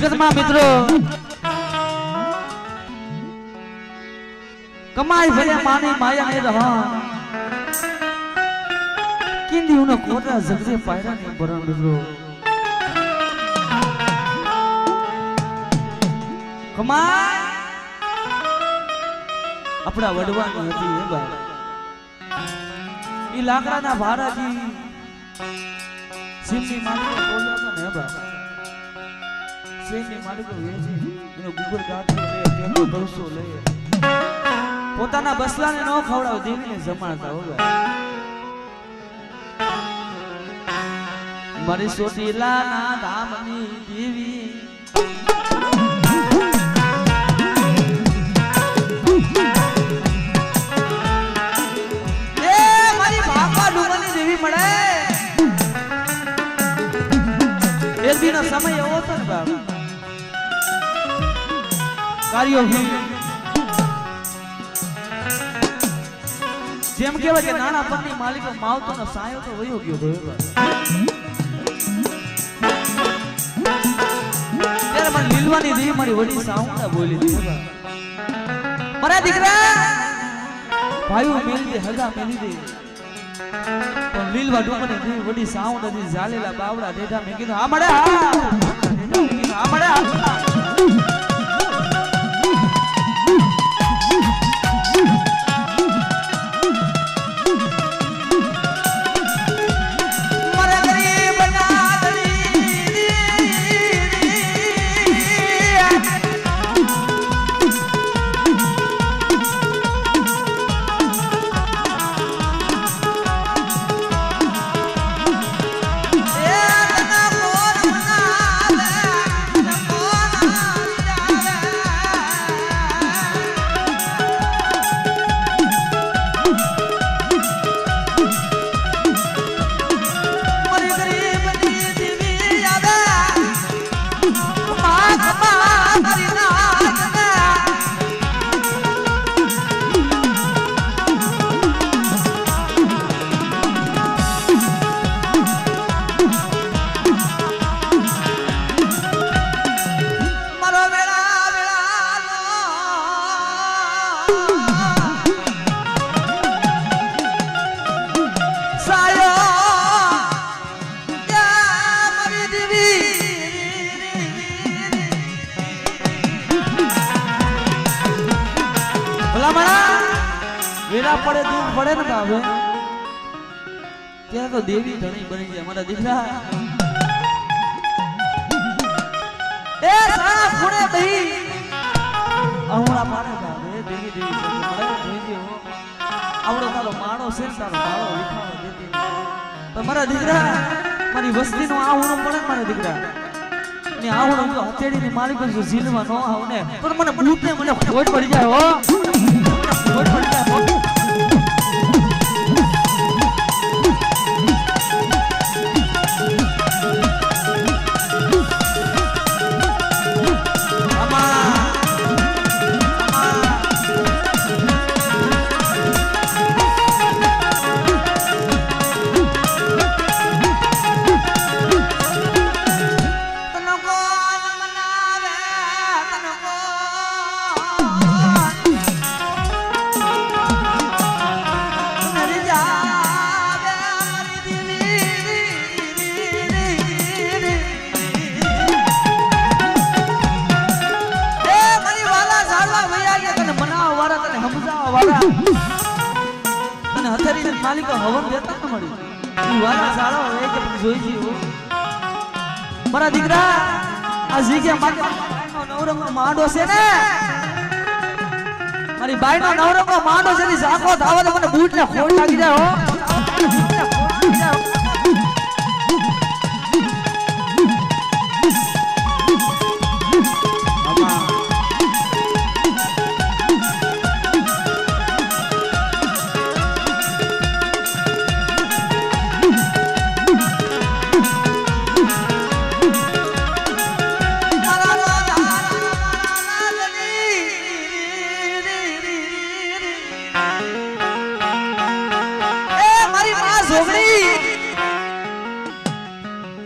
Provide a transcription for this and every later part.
જગતમાં મિત્રો કમાઈ ભલે માની માયા ને રહા કિંદી ઉનો કોટા જગતે પાયરા ને બરણ મિત્રો કમાઈ આપણા વડવાની હતી હે ભાઈ ઈ લાકડાના ભારાજી સિંહની માલિકો બોલ્યા ને ભાઈ સિંહની માલિકો વેચી એનો ગુગર ગાંઠો લે તેનો ભરસો લે પોતાના બસલાને ન ખવડાવ દેવીને જમાડતા હો ભાઈ મારી સોટીલાના ધામની દેવી સમય એવો હતો ને બાબા કાર્યો જેમ કહેવાય કે નાના પત્ની માલિકો માવતો નો સાયો તો વયો ગયો ત્યારે મને લીલવાની દેવી મારી વડી સાઉન્ડા બોલી હતી મારા દીકરા ભાઈઓ મેલી દે હગા મેલી દે લીલવા ડુમને દી વડી સાઉન્ડ દી જાલેલા બાવડા ડેઢા મે કીધું આ મળે આ મળે વેલા પડે દૂર પડે ને બાબે ત્યાં તો દેવી ધણી બની જાય મારા દીકરા એ સારા ફૂડે દહી અહુણા પાડે બાબે દેવી દેવી મળે જોઈજે હો આવડો તારો માણો છે તારો માળો વિખાવો દેતી પણ મારા દીકરા મારી વસ્તીનો આહુણો પડે મારા દીકરા ને આહુણો તો હથેળીની માલિક જો ઝીલવા ન આવ ને તો મને બૂટને મને ખોટ પડી જાય હો ખોટ પડી જાય હો અને હથેરીને માલિકો હવન દેતા ન મળી ઈ વાલા સાળો એ કે જોઈ જીઓ મારા દીકરા આ જીગ્યા માટે નવરંગનો માંડો છે ને મારી બાઈનો નવરંગનો માંડો છે ની ઝાકો ધાવા તો મને બૂટ ને ખોડ લાગી જાય હો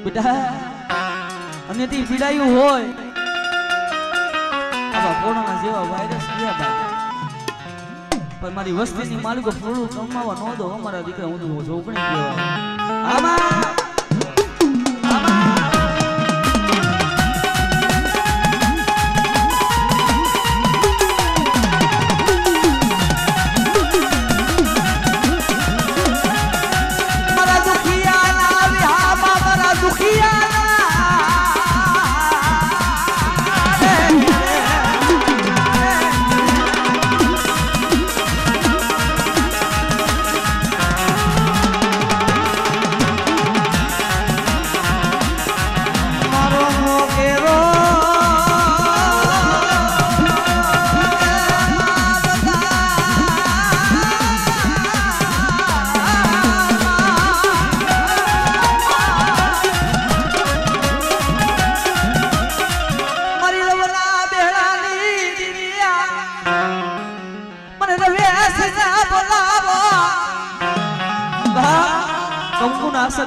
બેટા અને તી પીડાયું હોય એવા કોરોના જેવા વાયરસ ગયા ભાઈ પણ મારી વસ્તીની માલિકો ફૂલું કમાવા ન દો અમારા દીકરા હું તો જોગણી કહેવાય આમાં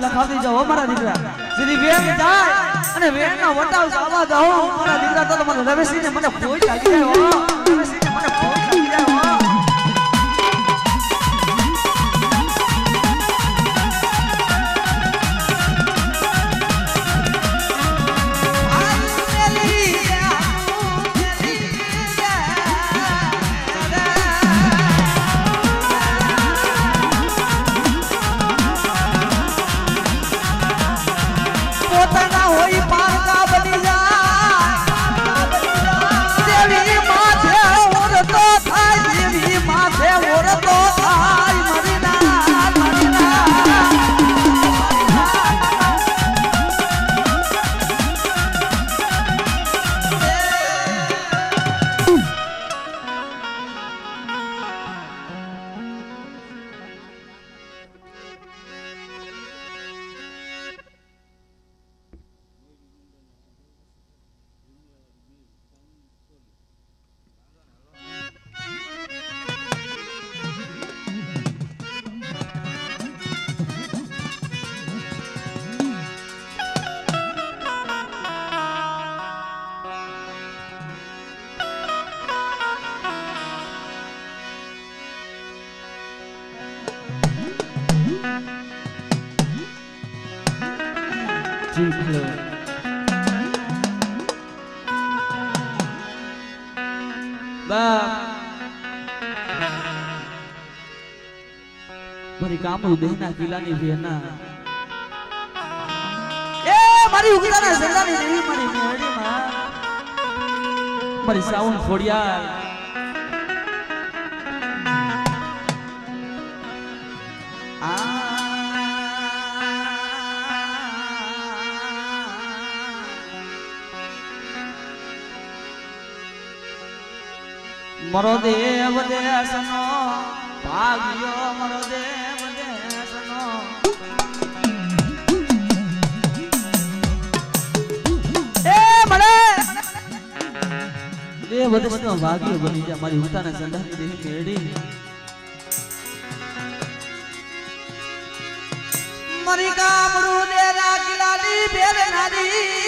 લખાવી જાઓ મારા દીકરા જેની વેણ જાય અને વેણનો વટાવ જવા દો મારા દીકરા તો મને રવેશીને મને કોઈ લાગી જાય રવેશીને મને કોઈ લાગી જાય મારી કામુ દેહના કિલ્લાની વેના એ મારી ઉગતાના સલાની દેવી મારી મેળીમાં મારી સાઉન ફોડિયા મરો દેવ દેશનો ભાગ્યો મરો દેવ દેશનો એ મળે દેવ દેશનો ભાગ્યો બની જા મારી ઉતાના સંધાની દેહી મેળી મરી કામડું દેરા કિલાની બેર નારી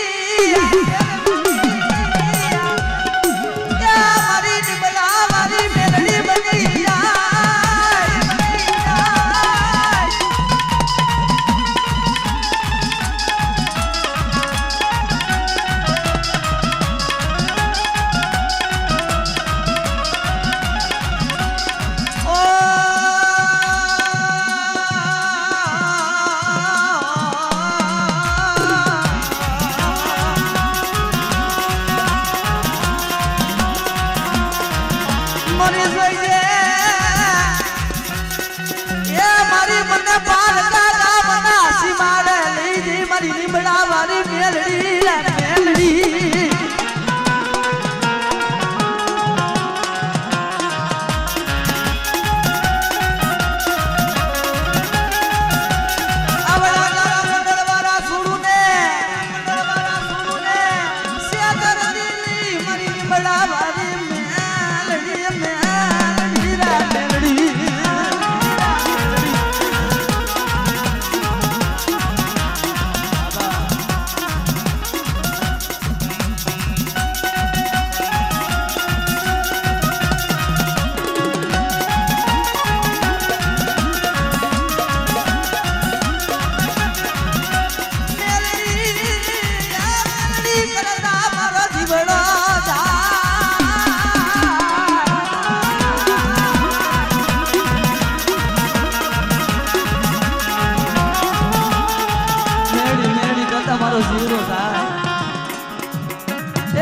જીવરો થાય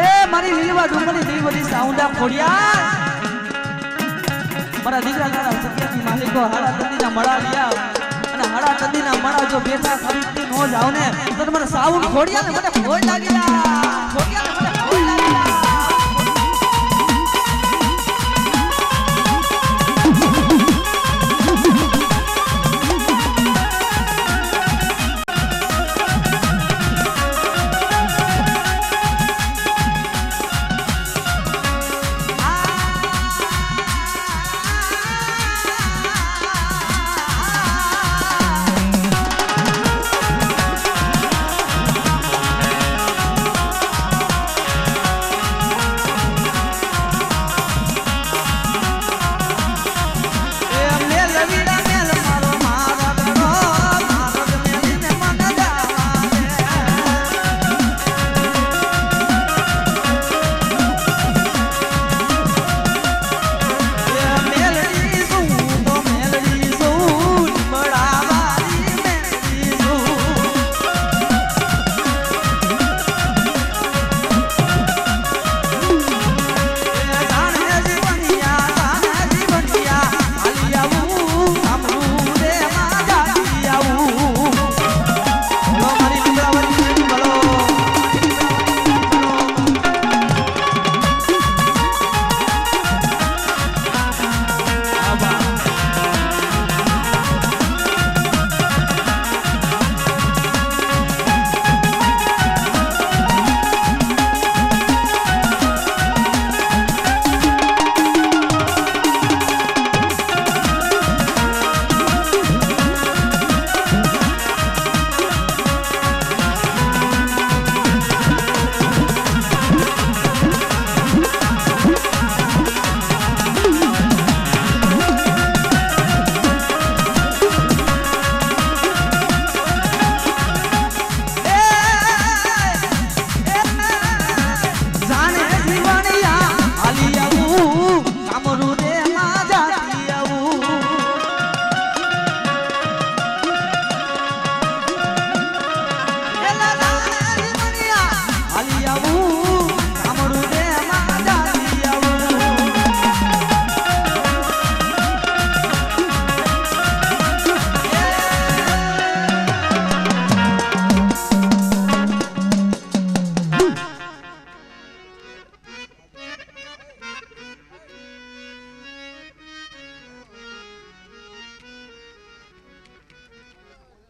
એ મારી લીલવા ડુંગરની દેવડી સાઉન્ડા ખોડિયા મારા દીકરા તારા સત્યાની માલિકો હાડા તંદીના મળા લ્યા અને હાડા તંદીના મળા જો બેઠા ખરીદતી નો જાવ ને તો મને સાઉન્ડ ખોડિયા ને મને ખોડ લાગીલા ખોડિયા ને મને ખોડ લાગીલા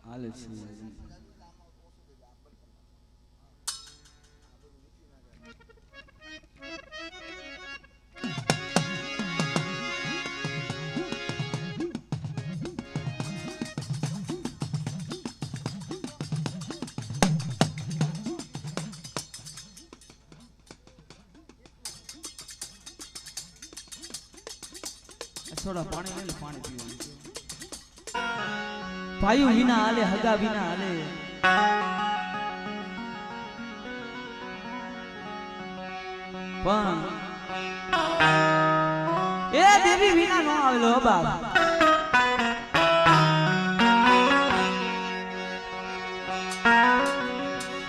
હાલે છે થોડા પાણી લે પાણી પીવાનું ભાઈઓ વિના હાલે હગા વિના હાલે પણ એ દેવી વિના નો આવેલો બાપ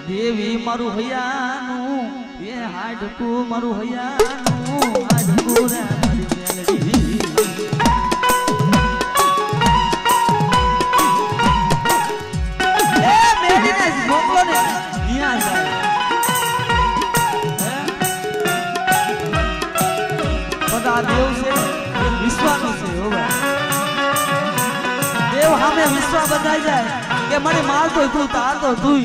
દેવી મારું હૈયાનું એ હાડકું મારું હૈયાનું હાડકું રે મારી મેલડી મોકલો ને અહીંયા જાય બધા દેવ છે વિશ્વાનો છે હો દેવ સામે વિશ્વા બધાઈ જાય કે મને મારતો તું તારતો તું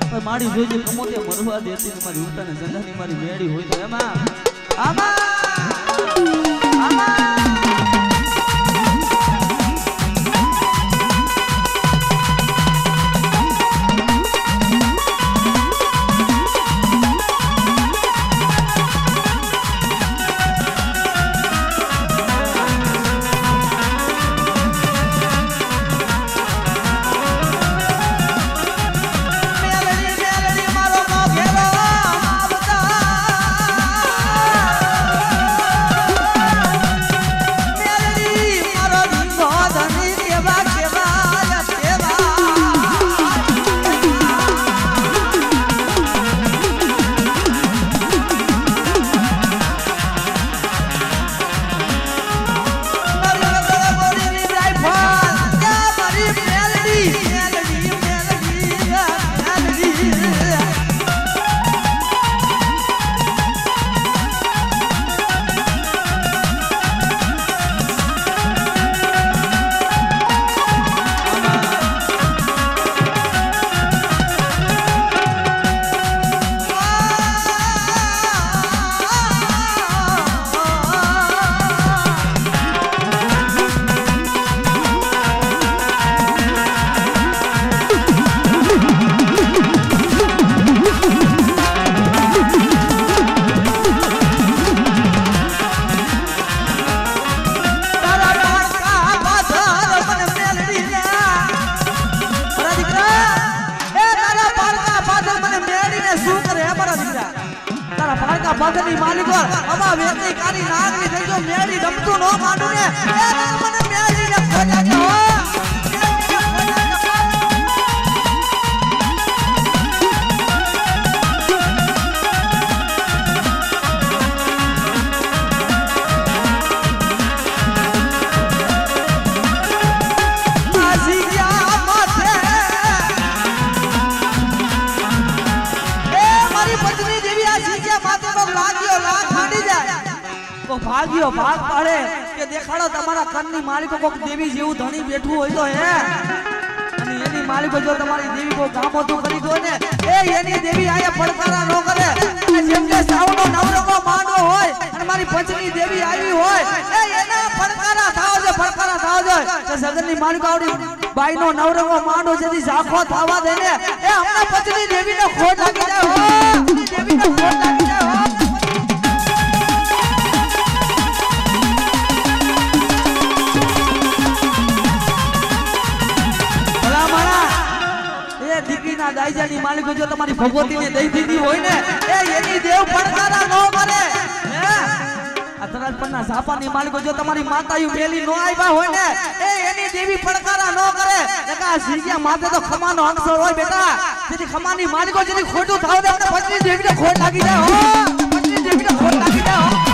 પણ મારી જોજે કમોતે મરવા દેતી મારી ઉતાને જંડાની મારી મેળી હોય તો એમાં આમાં આમાં ખબર અમા વેતી કારી નાગની થઈ જો મેળી રમતું નો માંડું ને એ મને મેળીને ખોટા કે હો ભાગ્યો ભાગ પાડે કે દેખાડો તમારા કનની માલિકો કોક દેવી જેવું ધણી બેઠું હોય તો હે અને એની માલિકો જો તમારી દેવી કો કામ હોતું કરી દો ને એ એની દેવી આયા પડકારા ન કરે જેમ કે સાવનો નવરંગો માંડો હોય અને મારી પંચની દેવી આવી હોય એ એના પડકારા થાવ જો તો સગનની માલિકો આવડી બાઈનો નવરંગો માંડો જેથી ઝાખો થાવા દે ને એ હમણાં પંચની દેવીને ખોટ લાગી જાય હો દેવીને ખોટ લાગી જાય હો દીકરીના દાઈજાની માલિકો જો તમારી ભગવતીને દઈ દીધી હોય ને એ એની દેવ પડકારા ન કરે હે આ તરાજ પરના ઝાપાની માલિકો જો તમારી માતાયું મેલી નો આવ્યા હોય ને એ એની દેવી પડકારા ન કરે લકા સીગ્યા માથે તો ખમાનો અંશર હોય બેટા જેથી ખમાની માલિકો જેની ખોટું થાવ દે આપણે પત્ની દેવીને ખોટ લાગી જાય હો પત્ની દેવીને ખોટ લાગી જાય હો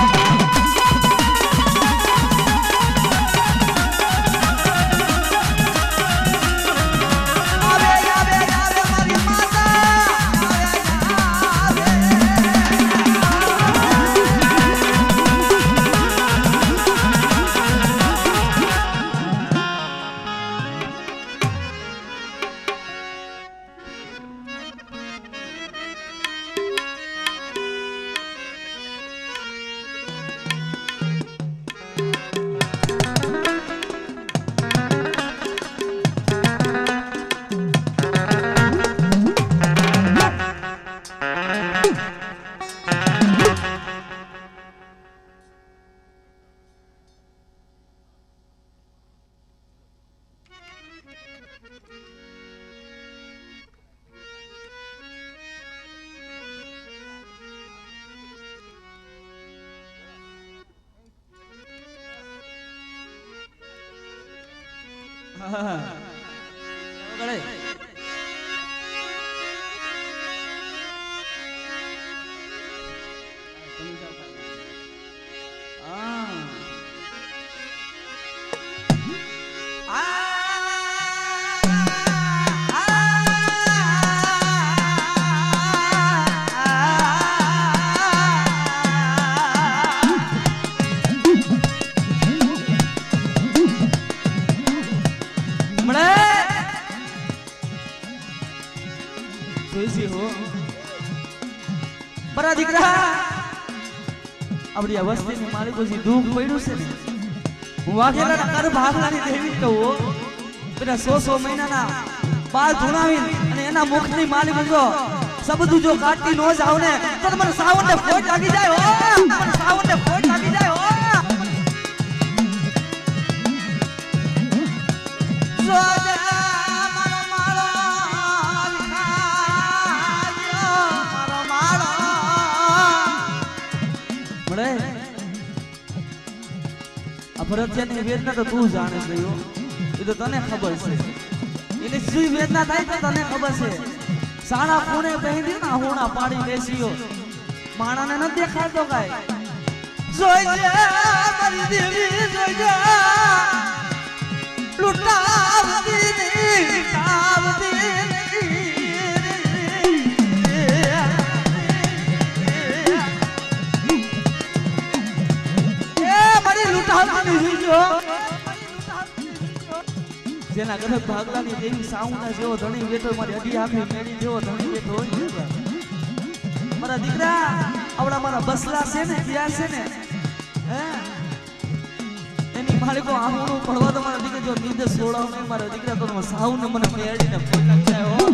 બરા દીકરા આપડી અવસ્થાની માલિકો જે દુઃખ પડ્યું છે ને હું વાઘેલા કર ભાગલાની દેવી કહું પેલા 100 મહિનાના બાળ ધુણાવી અને એના મુખની માલિકો જો સબદું જો કાઢતી નો જાવ ને તો મને સાવનને ફોટ લાગી જાય હો મને સાવનને ફોટ લાગી જાય હો ભરતની વેદના તો તું જાણે છે એ તો તને ખબર છે એની શું વેદના થાય તો તને ખબર છે સાણા ખૂણે પહેરી ના હોણા પાડી બેસીયો માણાને ન દેખાતો કાય જોઈજે મારી દેવી જોઈજે લૂટાવતી ની તાવતી જેના ઘરે ભાગલાની દેવી સાઉના જેવો ધણી બેઠો મારી અડી આખી મેળી જેવો ધણી બેઠો હોય મારા દીકરા આવડા મારા બસલા છે ને ક્યાં છે ને હે એની માલિકો આમણું પડવા તો મારા દીકરા જો નીંદ સોડાવ નહીં મારા દીકરા તો સાઉને મને મેળીને ફોટા જાય હો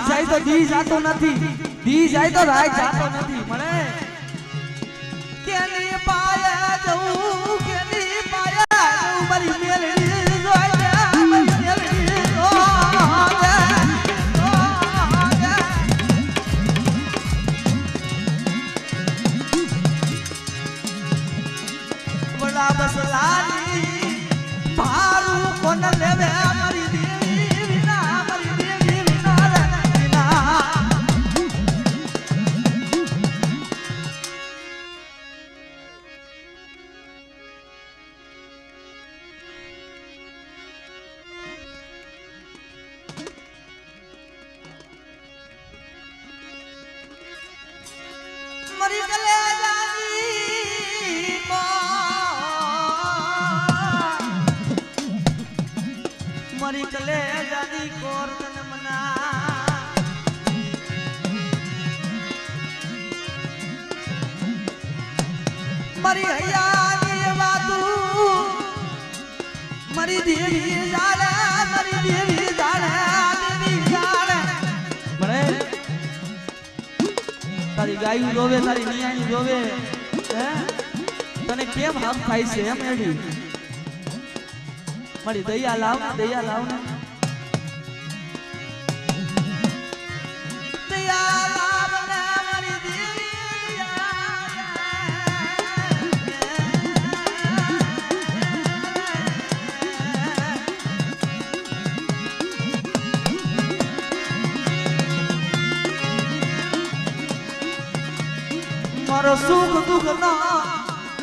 રાત જાય તો દી જાતો નથી, દી જાય તો રાત જાતો નથી. મળે કેની પાયા જવું, કેની પાયા જવું, મારી મેલડી જોઈ લે, મારી મેલડી બડા બસલાની ભારું કોણ લેવે, મારી દેવી વિના, મારી દેવી વિના રે વિના. મરી ગલે જાની મરી ગલે જાની કોર તન મના મરી હૈયાની વાતુ મરી દેવી જાણે, મરી દેવી જાણે, દેવી જાણે. મળે તારી ગાયું જોવે, તારી નિયાણી જોવે, હે તને કેમ હામ થાય છે એમ એડી? મારી દયા લાવ ને, દયા લાવ ને, દયા લાવ ને મારી દેવી. મારો સુખ દુઃખ નો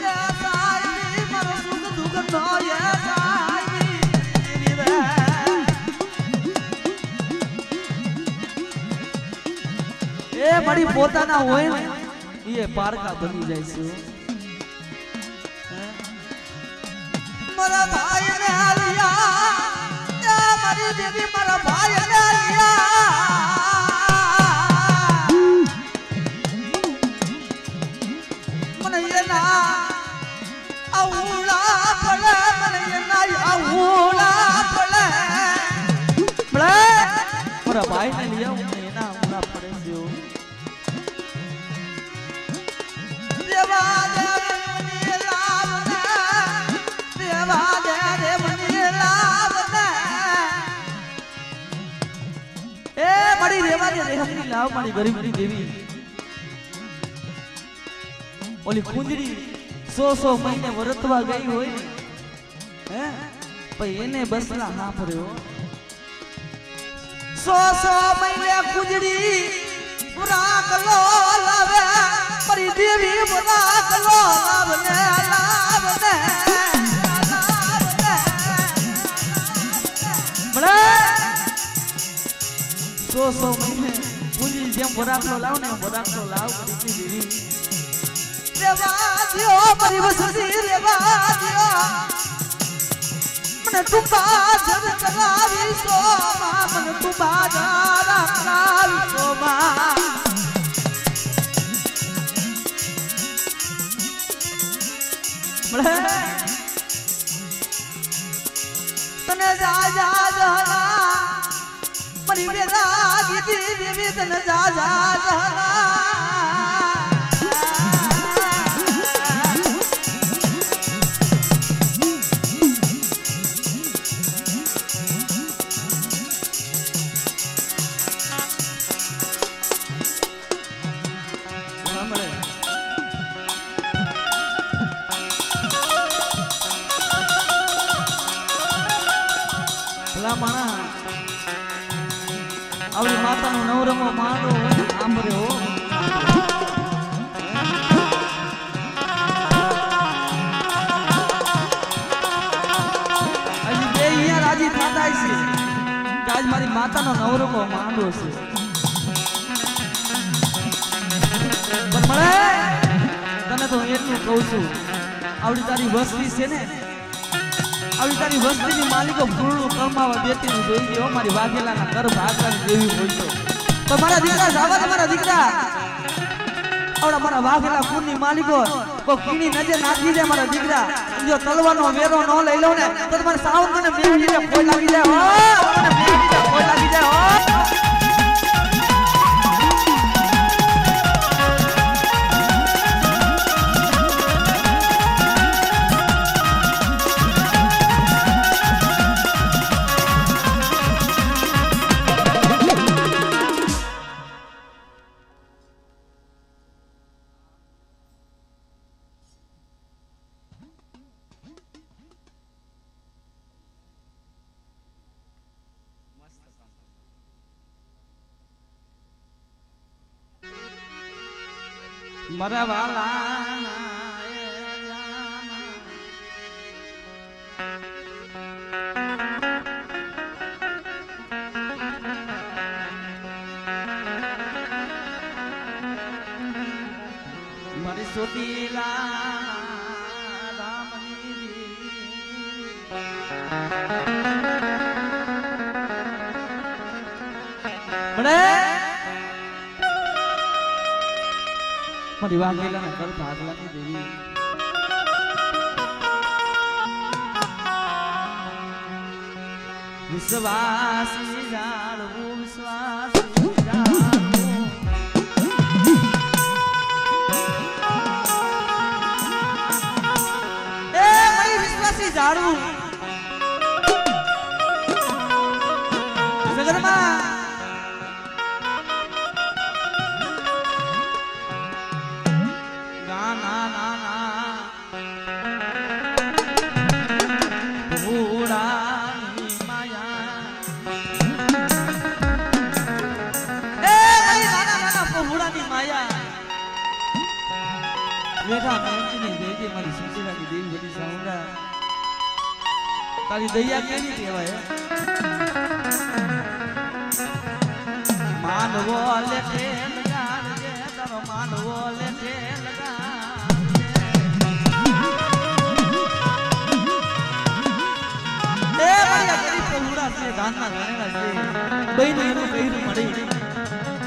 એ સાઈ, મારો સુખ દુઃખ નો એ સાઈ રે. એ મારી પોતાના હોય ને એ પારકા બની જાય છે. મારા ભાઈ ને આલિયા, મારી દેવી મારા ભાઈ ને આલિયા, મને એના આઉલા પડે, મને એના આઉલા પડે. મારા ભાઈ ને લઈ આવું ને એના આઉલા પડે છે. દેવા દે મને લાવ ને, દેવા દે મને લાવ ને. એ મારી દેવા દે રેહમની લાવ, મારી ગરીબની દેવી. ઓલી કુંજરી 100 મહિને વરતવા ગઈ હોય ને, હે પછી એને બસલા ના ભર્યો. 100 મહિને કુંજરી રાખલો લાવે, મારી દેવી રાખલો લાવ ને, લાવ ને, લાવ ને. મળે 100 મહિને કુંજરી જેમ વરાકલો લાવ ને, વરાકલો લાવ મારી દેવી. રેવા દિયો મારી વસતી, રેવા દિયો મને તું બાજર કરાવી સોમા, મને તું બાજર કરાવી સોમા. તને જા જા જહલા મારી વેરા ગીતી દેવી, તને જા જા જહલા. આવડી માતાનો નવરંગો માંડો આંબરે હો. હજી બે અહીંયા રાજી થતા છે કે આજ મારી માતાનો નવરંગો માંડો છે. પણ મળે તને તો એટલું કહું છું, આવડી તારી વસ્તી છે ને, આવી તારી વસ્તીની માલિકો ફૂલનું કમાવા દેતી નું જોઈ ગયો. મારી વાઘેલાના કર ભાગરાની દેવી હોય તો મારા દીકરા જાવા, મારા દીકરા આવડા મારા વાઘેલા ફૂલની માલિકો કોઈ કીની નજર નાખી જાય. મારા દીકરા જો તલવાનો વેરો ન લઈ લઉં ને તો તમારે સાવન મને મેળી કોઈ લાગી જાય, હો મને મેળી કોઈ લાગી જાય. હો મારા વાલા મારી સોતીલા મારી વાઘેલા ને કર ભાગલાની દેવી વિશ્વાસી જાળવું વિશ્વાસી જાળવું એ મારી વિશ્વાસી જાળવું જગરમાં તારી દયા કેવી કહેવાય માનવો લેખે લગાડજે તારો માનવો લેખે લગાડજે એ મારા ગરીબ પહોળા છે દાનના ગણેલા છે બહેનો એનું કહીરું મળી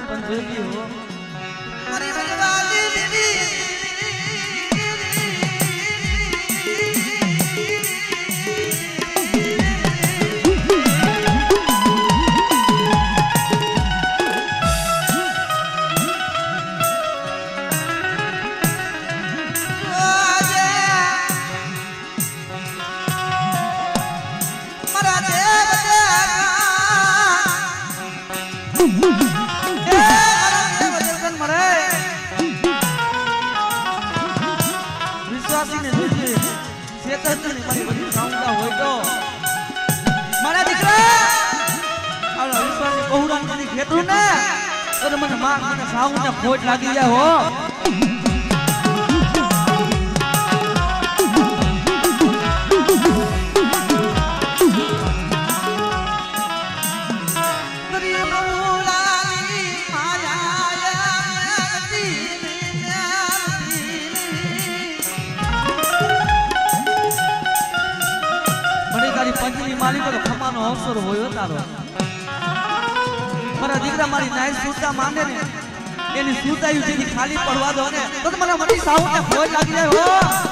પણ જોઈ હો મારી ભગવાનની દીદી મને માં મને સાવ ને ખોટ લાગી જાય હો મને તારી પંચની માલિકો ખમાનો અવસર હોય તારો મારા દીકરા મારી નાઈ સુરતા માંડે ને એની સુરતાયું જેની ખાલી પડવા દો ને તો મને મની સાવ ને ભોજ લાગી જાય હો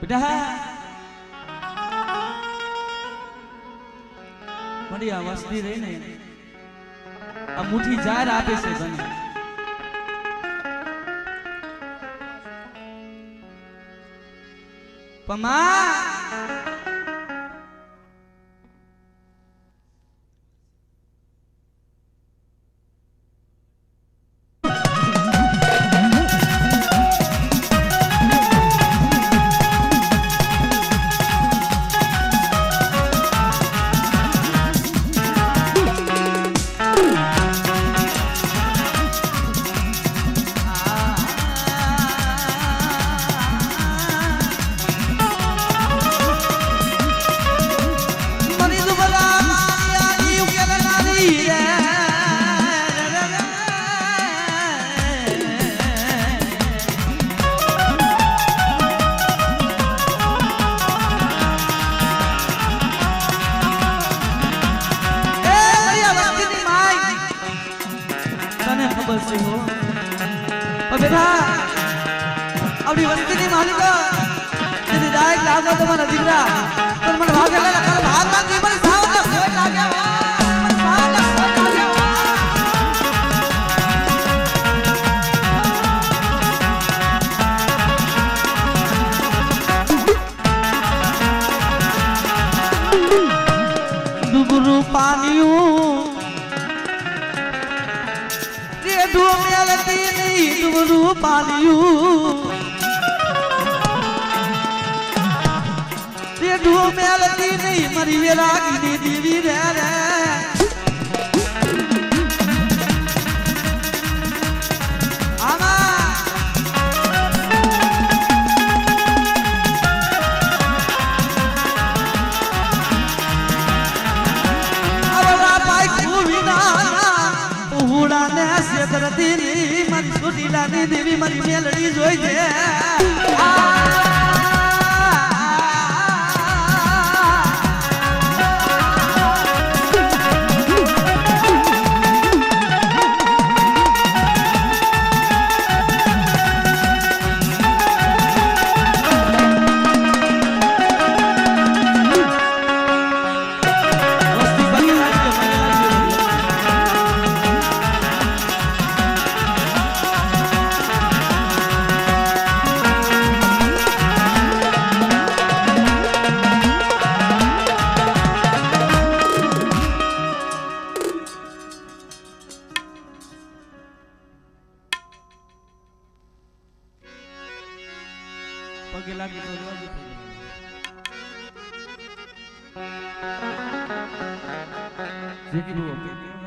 બેટા મારી આ વસ્તી રહી ને આ મુઠ્ઠી જાર આપે છે તને પમા अपनी वस्ती की मालिक यदि डायरेक्ट लागो तो मन दिखरा तो मन भाग गया कल भाग का जीवन सावन का कोई लागे मन सावन का कोई लागे दुगुरु पानियों रे धूमेलती नहीं दुगुरु पानियों मेलती नहीं मरी वेला की दीवी रे आमा अबला पाई खूबी ना उड़ा ने से धरती मरी छोटी लानी देवी मरी मेलड़ी जोई दे पगे लागे तो लागे जेकी वो